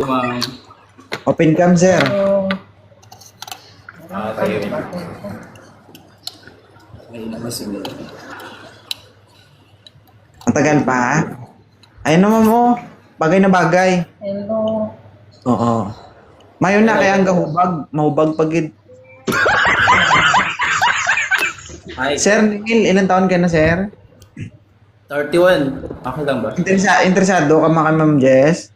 Ma'am. Open cam, sir. Tayo rin. May namasimula. Ang tagal pa, ha? Ayun naman mo. Bagay na bagay. Hello. Oo. Mayon na kaya ang gahubag. Mahubag pagid. Hi. Sir, Neil, ilang taon ka na, sir? 31. Okay lang ba? Interesado ka kay Ma'am Jess?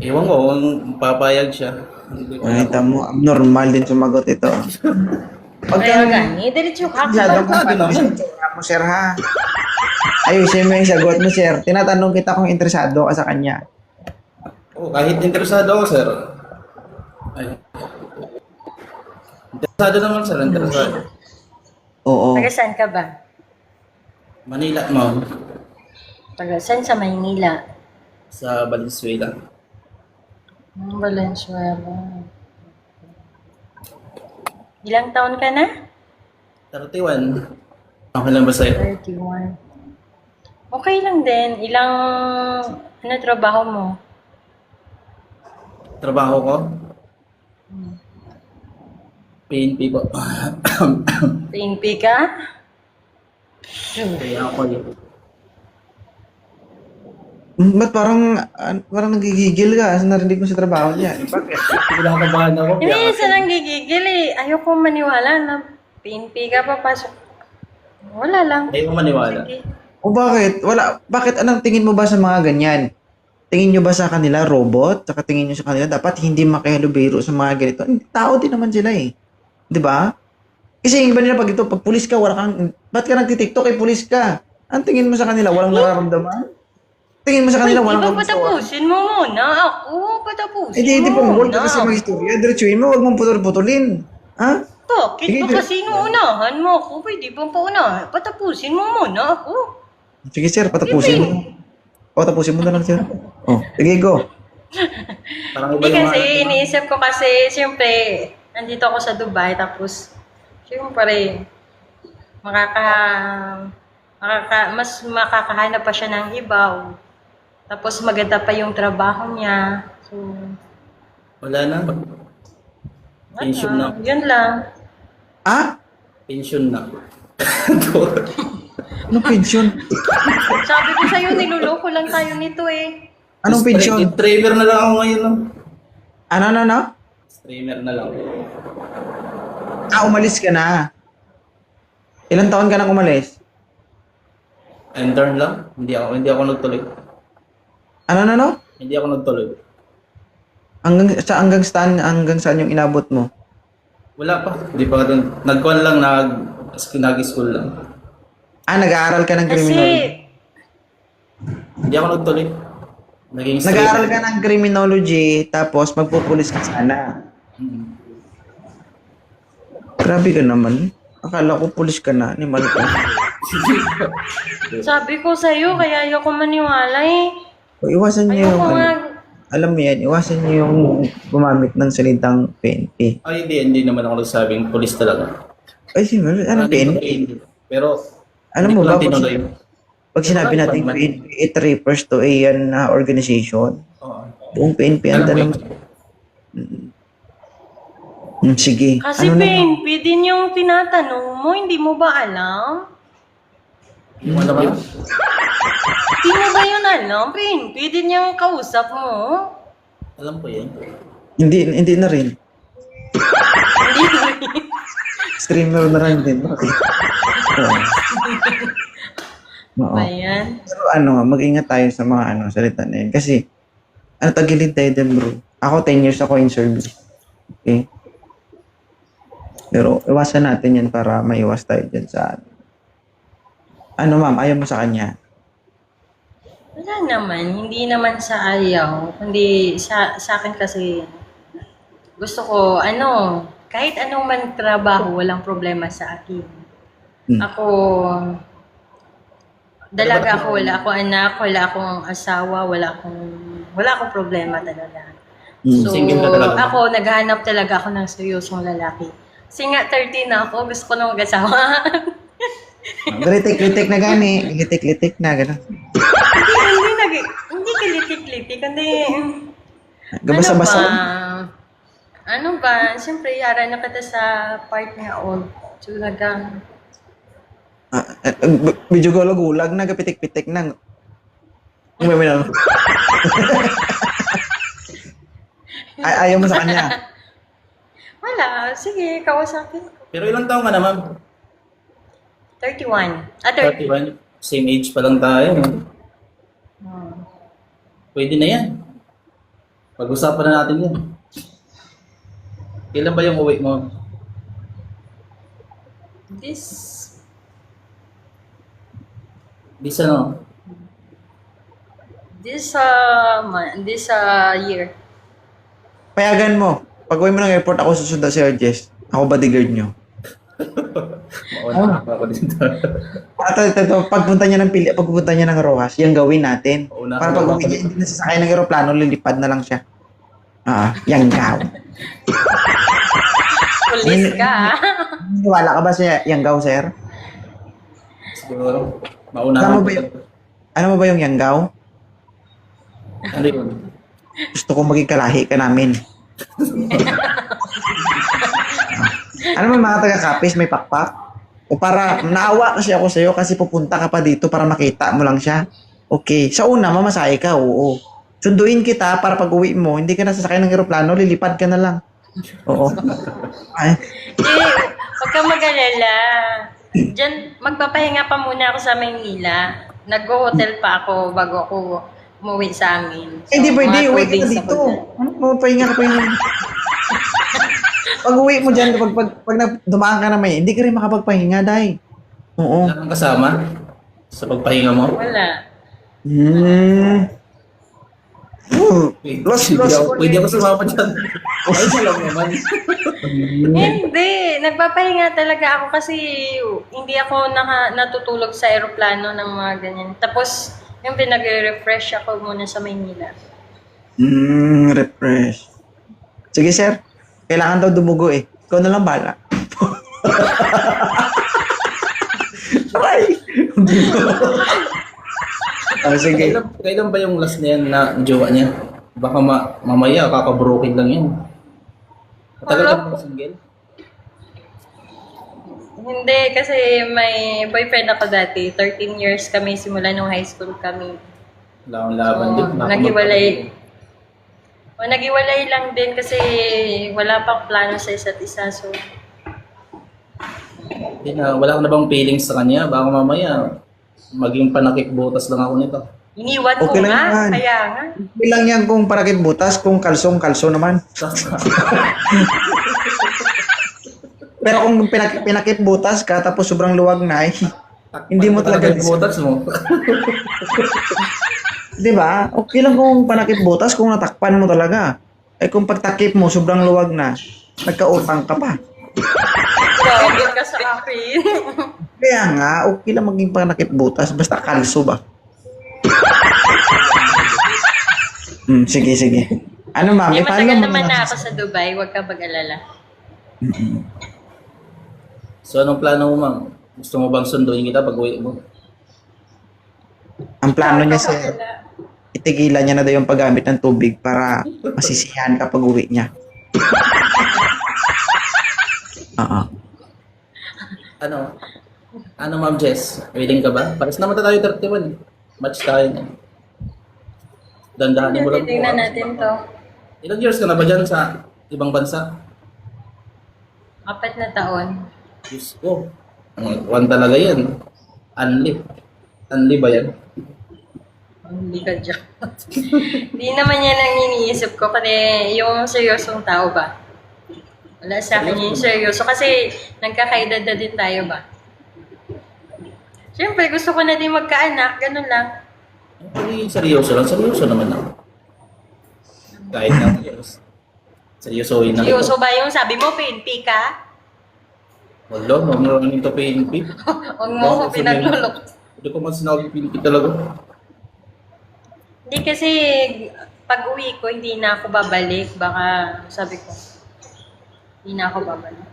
Ewan ko kung papayag siya. Hindi ko Nakita mo, abnormal din sumagot ito. Kaya gani, diretso ka. Masyadong Sabi naman. mo, sir, ha? Ayusin mo yung sagot mo, sir. Tinatanong kita kung interesado ka sa kanya. Oh, kahit interesado ako, sir. Ay. Interesado naman, sir. Interesado. Oo. Taga saan ka ba? Manila, ma'am. Taga saan sa Maynila? Sa Valenzuela. Valenzuela. Ilang taon ka na? 31. Okay lang ba sa'yo? 31. Okay lang din. Ilang, trabaho mo? Trabaho ko? PNP po. PNP ka? Kaya ako yun. Ba't parang nagigigil ka sa narinig mo sa trabaho niya? Bakit? Kinakabahan ako. Hindi, isa nang gigigil eh. Ayoko maniwala na PNP ka papasok. Wala lang. Ayaw mo maniwala. Sige. O bakit? Bakit anong tingin mo ba sa mga ganyan? Tingin nyo ba sa kanila robot? Saka tingin nyo sa kanila dapat hindi makihalubiro sa mga ganito? Tao din naman sila eh. 'Di ba? Kasi yung iba nila pag pulis ka, ba't ka nagtitiktok eh, pulis ka? Ang tingin mo sa kanila, walang nararamdaman? Tingin mo sa kanila, walang Di ba kagustuhan? patapusin mo muna? Ako, patapusin Eh di mo pumul muna. ka kasi mga istorya. Diretsuhin mo, huwag mong putol-putulin. Ha? Bakit Sige, ba kasi inuunahan mo ako? Pwede bang paunahan? Patapusin mo muna ako. Sige sir, patapusin mo. Patapusin mo na lang sir. Oh, sige go. Parang iba Hindi yung kasi, mga... iniisip ko kasi, siyempre, nandito ako sa Dubai, tapos, siyempre, mas makakahanap pa siya ng iba. Tapos maganda pa yung trabaho niya. So, Wala na. Pension na. Yun lang. Ah? Pension na. Anong pensyon? Sabi ko sa'yo, niluloko lang tayo nito eh. Anong pensyon? Streamer na lang ako ngayon. No? Ano? Streamer na lang. Umalis ka na. Ilang taon ka nang umalis? Intern lang. Hindi ako nagtuloy. Ano? Hindi ako nagtuloy. Hanggang saan yung inabot mo? Wala pa. Hindi pa doon. Nagkuhan lang, nag-school lang. Nag-aaral ka ng Kasi, criminology. Hindi ako nagtuloy. Naging Nag-aaral ka ng criminology, tapos magpupulis ka sana. Grabe ka naman. Akala ko pulis ka na. Animal ka. sabi ko sa'yo, kaya ayoko maniwala eh. O, iwasan niyo yung, Ayoko nga. alam mo yan, iwasan niyo yung gumamit ng salitang PNP. Ay, hindi naman ako nagsabing police talaga. Ay, siyempre, anong PNP? Pero, Alam hindi mo ko ba, lang tinuloy. pag sinabi natin PNP, it refers to a yan na organization. Oo. Buong PNP ang Alam ko tanong. Sige. Kasi Ano na? PNP din yung tinatanong mo, hindi mo ba alam? Wala ba? Hindi mo ba yun alam? PNP din yung kausap mo. Alam ko yan. Hindi na rin. Hindi mo rin. Streamer na rin din. Bakit? Oo. Oo. Ayan. Pero mag-ingat tayo sa mga salita na yun. Kasi, tagilid tayo din bro. Ako 10 years ako in service. Okay? Pero iwasan natin yan para maiwas tayo dyan sa ma'am, ayaw mo sa kanya? Wala naman. Hindi naman sa ayaw. Kundi sa akin kasi, gusto ko, kahit anong man trabaho, walang problema sa akin. Ako, dalaga ako, wala akong anak, wala akong asawa, wala akong problema talaga. So, Single ka talaga? ako, naghahanap talaga ako ng seryosong lalaki. Kasi nga, 30 na ako, gusto ko na mag-asawa. Litik-litik na gani. Litik-litik na, gano'n. Hindi kalitik-litik, kundi Gabasa-basa. Ano ba? Siyempre, yara na kita sa part nga old. Talagang, Medyo gulag na, gapitik-pitik na. May lang. Ayaw mo sa kanya. wala. Sige, kausapin ko. Pero ilang taon ka na, ma'am? 31. 30. 31. Same age pa lang tayo. Hmm. Pwede na yan. Pag-usapan na natin yan. Kailan ba yung uwi mo? This This ano? year. Payagan mo. Pag uwi mo ng airport, ako susunod si Jess. Ako bodyguard nyo. Mauna pa ako dito. Pagpunta niya ng Rojas, yung gawin natin. Mauna Para ako. pag uwi niya, hindi na sasakay ng aeroplano, lilipad na lang siya. Yang gaw. Pulis ka, ah. Wala ka ba sa yang gaw, sir? Siguro. Mauna Alam mo ako. ba yung, alam mo ba yung yang gaw? Ano yun? Gusto ko maging kalahi ka namin. Ano mo mga taga-Kapis, may pakpak? O para, naawa kasi ako sa'yo kasi pupunta ka pa dito para makita mo lang siya. Okay. Sa una, mamasahe ka, oo. Sunduin kita para pag uwi mo, hindi ka na sasakay ng aeroplano, lilipad ka na lang. Oo. Ay, Huwag kang mag-alala. Diyan, magpapahinga pa muna ako sa Maynila. Nag-hotel pa ako bago ako umuwi sa amin. So, hindi pwede, mga 2 uwi ka na days dito. ako dyan. Ano mo, pahinga ka. Pag uwi mo dyan, pag dumaan ka na may, hindi ka rin makapagpahinga, day. Oo. Wala kang kasama sa pagpahinga mo? Wala. Pwede ako sumama dyan. Ay, lang naman. Hindi. Nagpapahinga talaga ako kasi hindi ako natutulog sa aeroplano ng mga ganyan. Tapos, yung pinag-refresh ako muna sa Maynila. Refresh. Sige, sir. Kailangan daw dumugo eh. Ikaw na lang bala. Aray! Sige. Kailan ba yung last na yan na jowa niya? Baka mamaya kakabroken lang yan. Matagal ka ba single? Hindi, kasi may boyfriend ako dati. 13 years kami simula nung high school kami. Wala akong laban din. Naghiwalay. Naghiwalay lang din kasi wala pang plano sa isa't isa. So, Wala ka na bang feelings sa kanya? Baka mamaya maging panakik-butas lang ako nito. iniwan ko Okay lang nga. yan. Kaya nga. Bilang yan kung parakit butas, kung kalsong-kalso naman. Pero kung pinakit butas ka, tapos sobrang luwag na, hindi mo talaga butas mo. di ba? Okay lang kung panakit butas, kung natakpan mo talaga. Eh kung pagtakip mo, sobrang luwag na, nagkautang ka pa. Grabe ka sa akin. Kaya nga, okay lang maging panakit butas, basta kalso ba? Sige. Ano ma'am, May paano matagal mo naman na ako sa Dubai. Huwag ka mag-alala. So anong plano mo, ma'am? Gusto mo bang sunduin kita pag uwi mo? Ang plano niya, Wala. sir, itigilan niya na daw yung paggamit ng tubig para masisiyahan kapag uwi niya. Oo. Ano, ma'am Jess? Willing ka ba? Pares naman tayo 31. Match tayo na. Dandahanin mo lang po. Titingnan natin to. Ilang years ka na ba dyan sa ibang bansa? 4 na taon. Diyos ko. One talaga yan. Unli ba yan? Hindi ka dyan. Hindi naman yan ang iniisip ko. Kasi yung seryosong tao ba? Wala sa akin yung seryoso. Kasi nagkakaedad na din tayo ba? Siyempre, gusto ko na din magkaanak. Ganun lang. Actually, seryoso lang. Seryoso naman ako. Kahit na seryosohin na. Seryoso ba yung sabi mo, PNP ka? Wala, naman ito PNP. Huwag mo ako pinaglulok. Hindi ko man sinabi PNP talaga. Hindi kasi pag uwi ko, hindi na ako babalik. Baka sabi ko, hindi na ako babalik.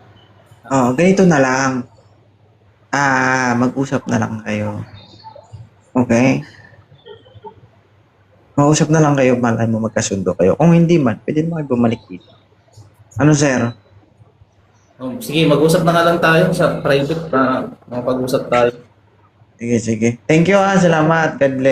Ganito na lang. Mag-usap na lang kayo. Okay? Mausap na lang kayo, malay mo magkasundo kayo. Kung hindi man, pwede mo kayo bumalik dito. Ano, sir? Sige, mag-usap na nga lang tayo sa private na makapag-usap tayo. Sige, sige. Thank you, salamat. God bless.